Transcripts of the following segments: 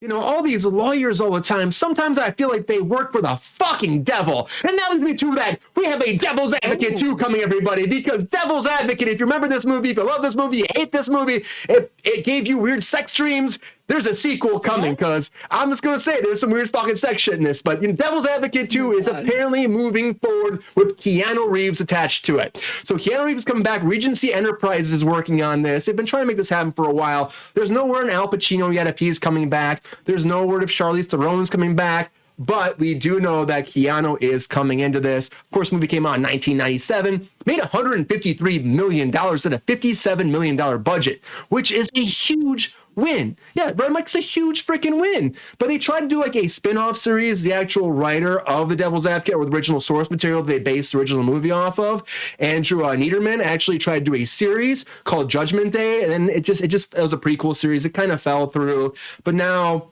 You know, all these lawyers all the time, sometimes I feel like they work for the fucking devil. And that leads me to that. We have a Devil's Advocate 2 coming, everybody, because Devil's Advocate, if you remember this movie, if you love this movie, you hate this movie, if it gave you weird sex dreams, there's a sequel coming, because I'm just going to say there's some weird fucking sex shit in this. But Devil's Advocate 2 is apparently moving forward with Keanu Reeves attached to it. So Keanu Reeves is coming back. Regency Enterprises is working on this. They've been trying to make this happen for a while. There's no word on Al Pacino yet if he's coming back. There's no word if Charlize Theron's coming back. But we do know that Keanu is coming into this. Of course, the movie came out in 1997, made $153 million at a $57 million budget, which is a huge win. Yeah, right, Mike, it's a huge freaking win. But they tried to do like a spin-off series, the actual writer of The Devil's Advocate, or the original source material that they based the original movie off of, Andrew Niederman, actually tried to do a series called Judgment Day, and then it was a prequel series. It kind of fell through. But now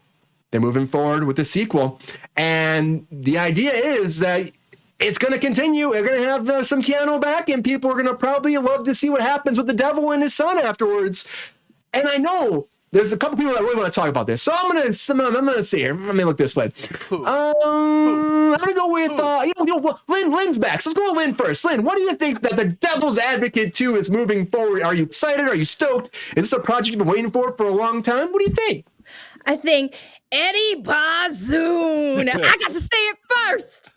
they're moving forward with the sequel. And the idea is that it's going to continue. We're going to have some Keanu back, and people are going to probably love to see what happens with the devil and his son afterwards. And I know there's a couple people that really want to talk about this. So I'm going to see here. Let me look this way. I'm going to go with, Lin's back. So let's go with Lin first. Lin, what do you think that The Devil's Advocate 2 is moving forward? Are you excited? Are you stoked? Is this a project you've been waiting for a long time? What do you think? I think Eddie Bazoon. I got to say it first.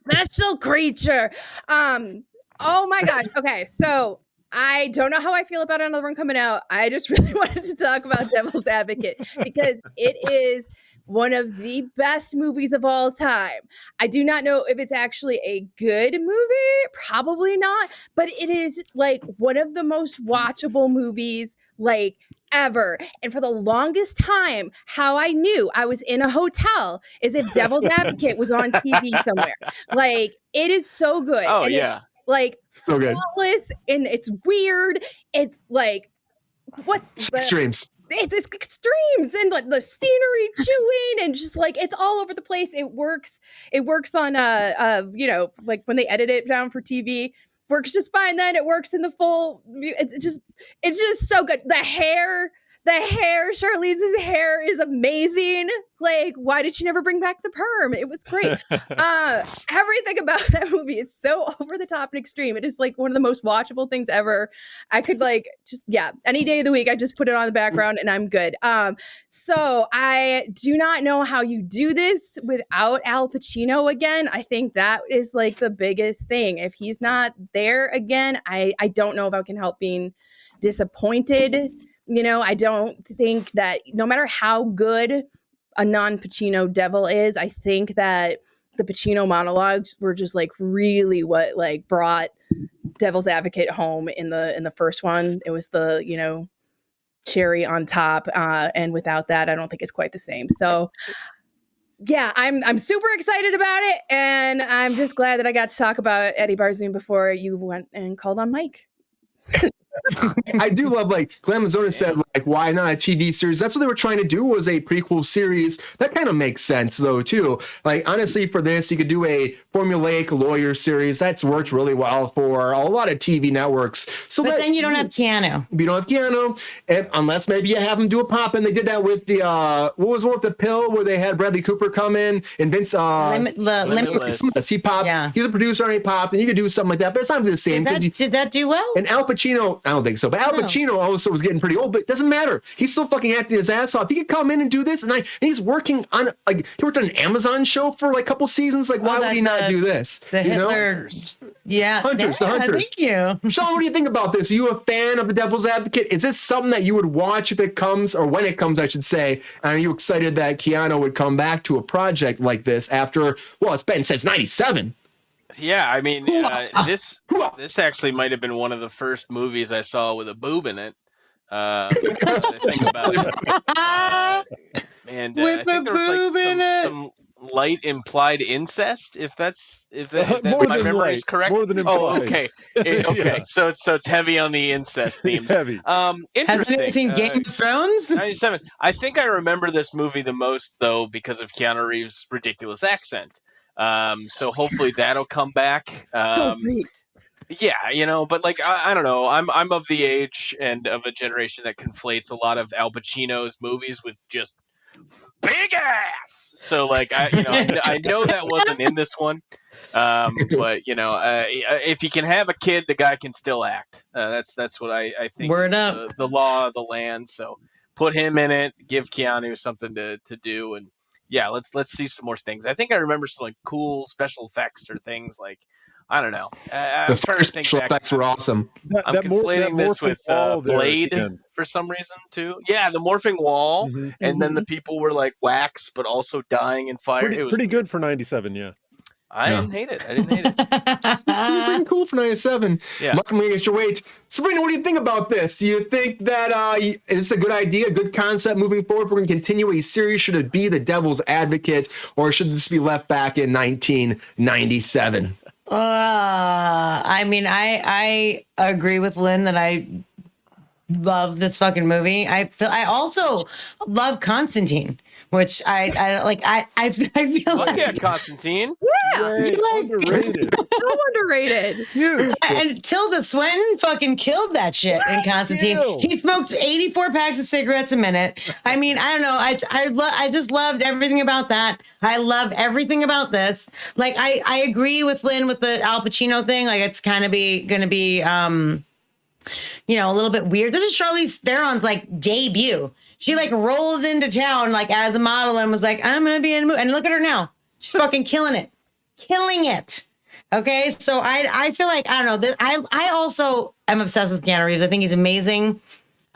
Special creature. Oh my gosh. Okay, so I don't know how I feel about another one coming out. I just really wanted to talk about Devil's Advocate because it is one of the best movies of all time. I do not know if it's actually a good movie. Probably not. But it is like one of the most watchable movies like ever. And for the longest time, how I knew I was in a hotel is if Devil's Advocate was on TV somewhere. Like, it is so good. Oh, and yeah. So good. Flawless, and it's weird. It's like, Extremes. It's extremes and like the scenery chewing and just like it's all over the place. It works on like when they edit it down for TV, works just fine. Then it works in the full view. It's just so good. The hair, Charlize's hair is amazing. Like, why did she never bring back the perm? It was great. Everything about that movie is so over the top and extreme. It is like one of the most watchable things ever. I could any day of the week, I just put it on the background and I'm good. So I do not know how you do this without Al Pacino again. I think that is like the biggest thing. If he's not there again, I don't know if I can help being disappointed. You know, I don't think that no matter how good a non-Pacino devil is, I think that the Pacino monologues were just like really what like brought Devil's Advocate home in the first one. It was the, cherry on top. And without that, I don't think it's quite the same. So yeah, I'm super excited about it. And I'm just glad that I got to talk about Eddie Bazoon before you went and called on Mike. I do love, like, Glenn Mazzone said, like, why not a TV series? That's what they were trying to do, was a prequel series. That kind of makes sense, though, too. Like, honestly, for this, you could do a formulaic lawyer series. That's worked really well for a lot of TV networks. So but then you don't have Keanu. You don't have Keanu, unless maybe you have him do a pop-in. They did that with the, what was one with the pill, where they had Bradley Cooper come in, and Vince, Limitless. He popped. Yeah. He's a producer, and he popped, and you could do something like that, but it's not the same. Did that do well? And Al Pacino, I don't think so, but Al Pacino also was getting pretty old, but it doesn't matter. He's still fucking acting his ass off. He could come in and do this, and he's working on, like, he worked on an Amazon show for like a couple seasons. Like, why would he not do this? The Hitler, yeah, Hunters, the Hunters. Thank you, Sean. What do you think about this? Are you a fan of The Devil's Advocate? Is this something that you would watch if it comes, or when it comes, I should say? And are you excited that Keanu would come back to a project like this after? Well, it's been since '97. Yeah, I mean, this actually might have been one of the first movies I saw with a boob in it. Think about it. And with I think there was like some light implied incest, if my memory is correct. More than implied. Oh, okay. Okay. Yeah. So it's heavy on the incest themes. Heavy. Interesting. Has anyone seen Game of Thrones? 97. I think I remember this movie the most, though, because of Keanu Reeves' ridiculous accent. So hopefully that'll come back. So great. Yeah, but like I don't know. I'm of the age and of a generation that conflates a lot of Al Pacino's movies with just big ass. So like I know that wasn't in this one, but if you can have a kid, the guy can still act. That's what I think. Word Is up. the law of the land. So put him in it. Give Keanu something to do, and yeah, let's see some more things. I think I remember some like cool special effects or things like. I don't know. The I'm trying fire to think special back. effects were awesome. I'm conflating this with Blade end. for some reason too. Yeah, the morphing wall, Mhm. and then the people were like wax, but also dying in fire. It was Pretty good for 97, yeah. I didn't hate it. I didn't hate it. Pretty cool for 97. Yeah. Mike, I'm gonna get your weight. Sabrina, what do you think about this? Do you think that is this a good idea, a good concept moving forward? We're gonna continue a series. Should it be The Devil's Advocate, or should this be left back in 1997? I mean, I agree with Lynn that I love this fucking movie. I also love Constantine, which I like. I feel Look like at Constantine. Yeah, Great, underrated. so underrated. Huge. and Tilda Swinton fucking killed that shit in Constantine. Ew. He smoked 84 packs of cigarettes a minute. I mean, I don't know. I just loved everything about that. I love everything about this. Like, I agree with Lynn with the Al Pacino thing. Like, it's kind of gonna be a little bit weird. This is Charlize Theron's like debut. She like rolled into town like as a model and was like, I'm gonna be in a movie. And look at her now. She's fucking killing it. Okay, so I feel like I don't know. I also am obsessed with Keanu Reeves. I think he's amazing.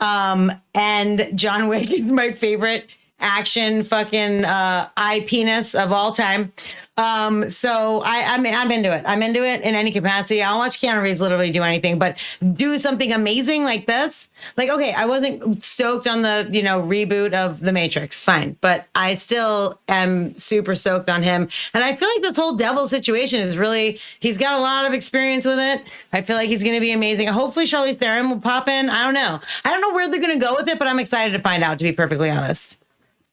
And John Wick is my favorite action fucking eye penis of all time. So I'm into it. I'm into it in any capacity. I'll watch Keanu Reeves literally do anything, but do something amazing like this. Like, okay, I wasn't stoked on the, reboot of The Matrix. Fine. But I still am super stoked on him. And I feel like this whole devil situation is really, he's got a lot of experience with it. I feel like he's going to be amazing. Hopefully Charlize Theron will pop in. I don't know where they're going to go with it, but I'm excited to find out, to be perfectly honest.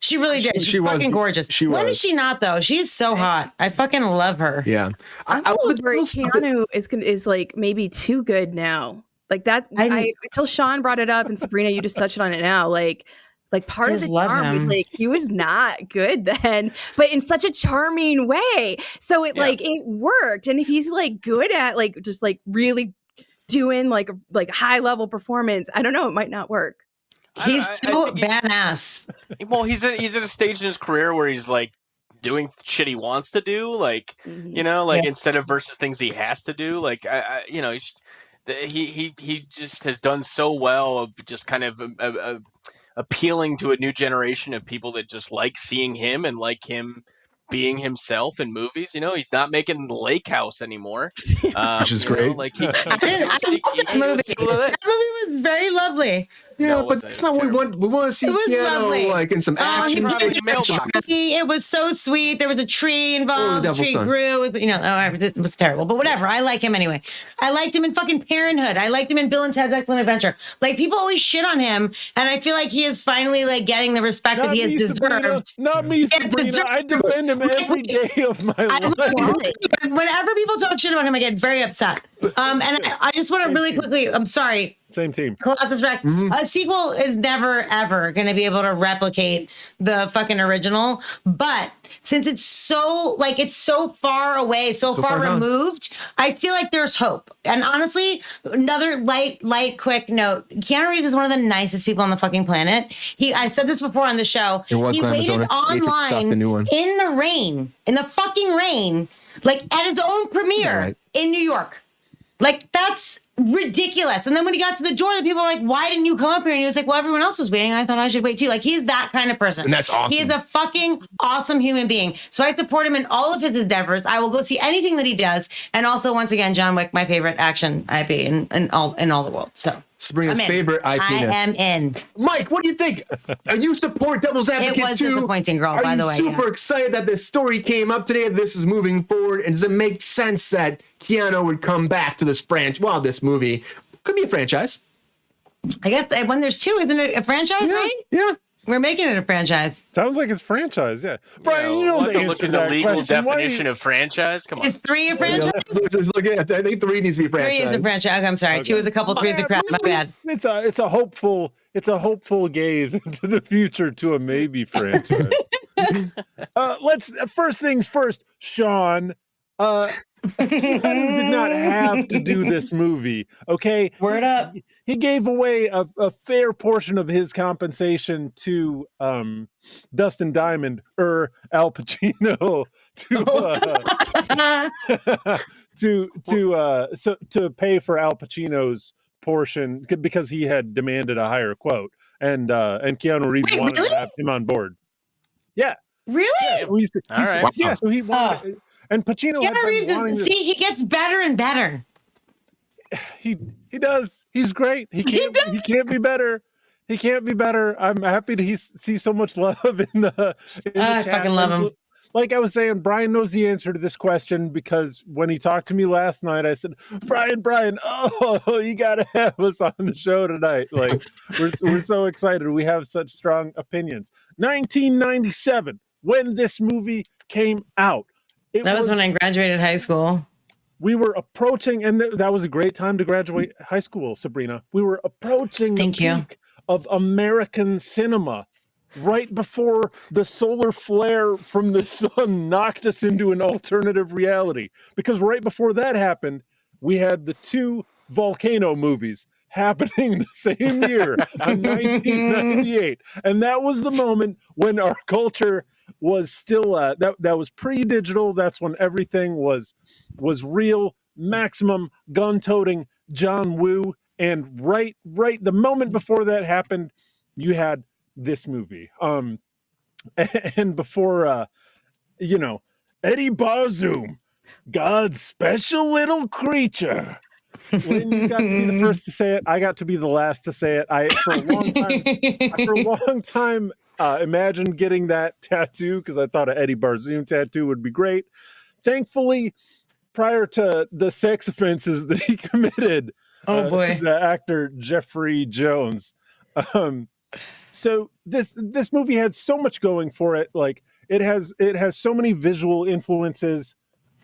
She really did. She's fucking gorgeous. When is she not though? She's so hot. I fucking love her. Yeah. I love where Keanu is like maybe too good now. Like that. Until Sean brought it up and Sabrina, you just touched on it now. Like part of the charm was like he was not good then, but in such a charming way. So it worked. And if he's like good at like just like really doing like high level performance, I don't know, it might not work. He's so badass. Well, he's at a stage in his career where he's like doing shit he wants to do, like instead of versus things he has to do. Like he just has done so well of just kind of appealing to a new generation of people that just like seeing him and like him being himself in movies. He's not making the Lake House anymore, which is great. I love that movie. That movie was very lovely. Yeah, but that's not what we want. We want to see Keanu like in some action. It was so sweet. There was a tree involved. The tree grew. It was terrible. But whatever. I like him anyway. I liked him in fucking Parenthood. I liked him in Bill and Ted's Excellent Adventure. Like, people always shit on him, and I feel like he is finally like getting the respect that he has deserved. Not me, Sabrina. I defend him every day of my life. Whenever people talk shit about him, I get very upset. And I just want to really quickly. I'm sorry. Same team. Colossus Rex. A sequel is never, ever going to be able to replicate the fucking original. But since it's so far away, so far removed, I feel like there's hope. And honestly, another light, quick note. Keanu Reeves is one of the nicest people on the fucking planet. I said this before on the show. He waited online in the fucking rain, like at his own premiere in New York. Like, that's ridiculous. And then when he got to the door, the people were like, why didn't you come up here? And he was like, well, everyone else was waiting. I thought I should wait too. Like, he's that kind of person. And that's awesome. He is a fucking awesome human being. So I support him in all of his endeavors. I will go see anything that he does. And also, once again, John Wick, my favorite action IP in all the world. So Sabrina's favorite IP. I am in. Mike, what do you think? You support Devil's Advocate too? It was disappointing, girl, by the way. Are you super excited that this story came up today, this is moving forward? And does it make sense that Keanu would come back to this franchise? Well, this movie could be a franchise. I guess when there's two, isn't it a franchise, right? Yeah. We're making it a franchise. Sounds like it's franchise, yeah. Brian, you know we'll have the to answer look to at the that legal question. definition of franchise. Come on. Is 3 a franchise? I think 3 needs to be 3 franchise. is a franchise. Okay, I'm sorry. 2 is a couple, 3 is a crowd. My bad. It's a hopeful gaze into the future to a maybe franchise. Let's first things first, Sean. Keanu did not have to do this movie. Okay, Word up. He gave away a fair portion of his compensation to Dustin Diamond or Al Pacino to pay for Al Pacino's portion because he had demanded a higher quote, and Keanu Reeves wanted to have him on board. Yeah, really? Yeah, so he wanted. And Pacino had been wanting to... See, he gets better and better. He does. He's great. He can't be better. He can't be better. I'm happy to see so much love in the I chat. fucking love him. Like I was saying, Brian knows the answer to this question because when he talked to me last night, I said, Brian, oh, you gotta have us on the show tonight. Like we're so excited. We have such strong opinions. 1997, when this movie came out. That was when I graduated high school. We were approaching, and that was a great time to graduate high school, Sabrina. We were approaching the peak of American cinema right before the solar flare from the sun knocked us into an alternative reality. Because right before that happened, we had the 2 volcano movies happening the same year in 1998. And that was the moment when our culture was still that was pre-digital. That's when everything was real, maximum gun-toting John Woo. And right the moment before that happened, you had this movie. And before Eddie Barzoom, God's special little creature. When you got to be the first to say it, I got to be the last to say it. For a long time imagined getting that tattoo because I thought an Eddie Barzoom tattoo would be great. Thankfully, prior to the sex offenses that he committed, the actor Jeffrey Jones. So this movie had so much going for it. Like it has so many visual influences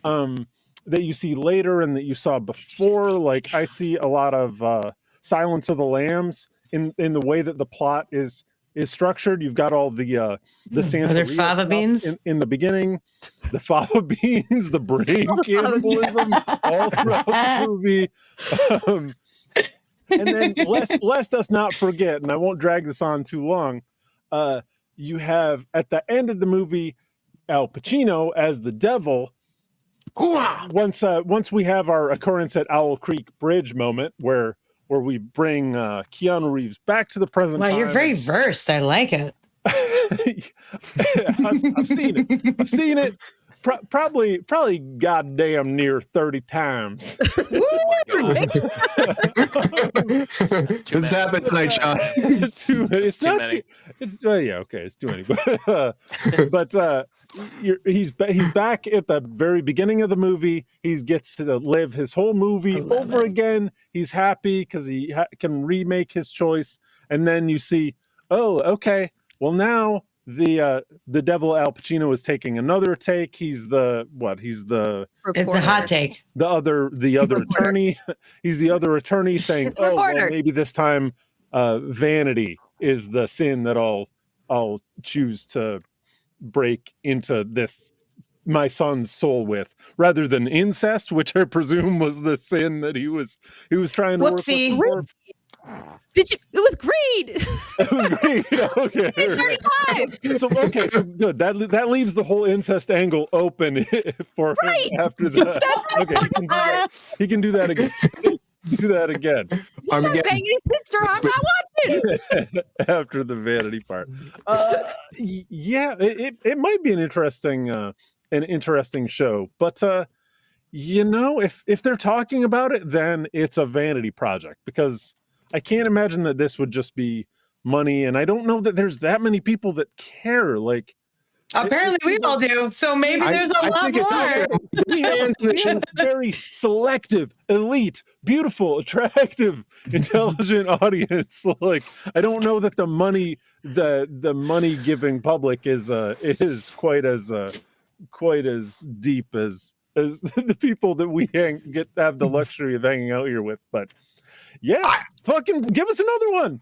that you see later and that you saw before. Like I see a lot of Silence of the Lambs in the way that the plot is structured. You've got all the Santeria fava beans in the beginning, the fava beans, the brain cannibalism, all throughout the movie. And then lest us not forget, and I won't drag this on too long, you have at the end of the movie Al Pacino as the devil. Once we have our occurrence at Owl Creek Bridge moment where we bring Keanu Reeves back to the present time. Wow, you're very versed. I like it. I've seen it. Probably goddamn near 30 times. This happened tonight, Sean. Too many. It's not many. It's too many. But he's back at the very beginning of the movie. He gets to live his whole movie over again. He's happy because he can remake his choice. And then you see, oh, okay. Well, now the devil Al Pacino is taking another take. He's the it's a hot take. The other attorney. He's the other attorney saying, oh, well, maybe this time vanity is the sin that I'll choose to break into my son's soul with, rather than incest, which I presume was the sin that he was trying to work with. Did you? It was great. It was great. Okay. 35. So good. That leaves the whole incest angle open for him after that. Okay, he can do that again. Do that again. He's not banging his sister. I'm not watching. After the vanity part. Yeah, it might be an interesting show, but if they're talking about it, then it's a vanity project because I can't imagine that this would just be money, and I don't know that there's that many people that care. Like, Apparently, we all do. So maybe there's a lot think it's out there. more. There's fans in the show. Very selective, elite, beautiful, attractive, intelligent audience. Like, I don't know that the money giving public is quite as deep as the people that we have the luxury of hanging out here with. But yeah, fucking give us another one.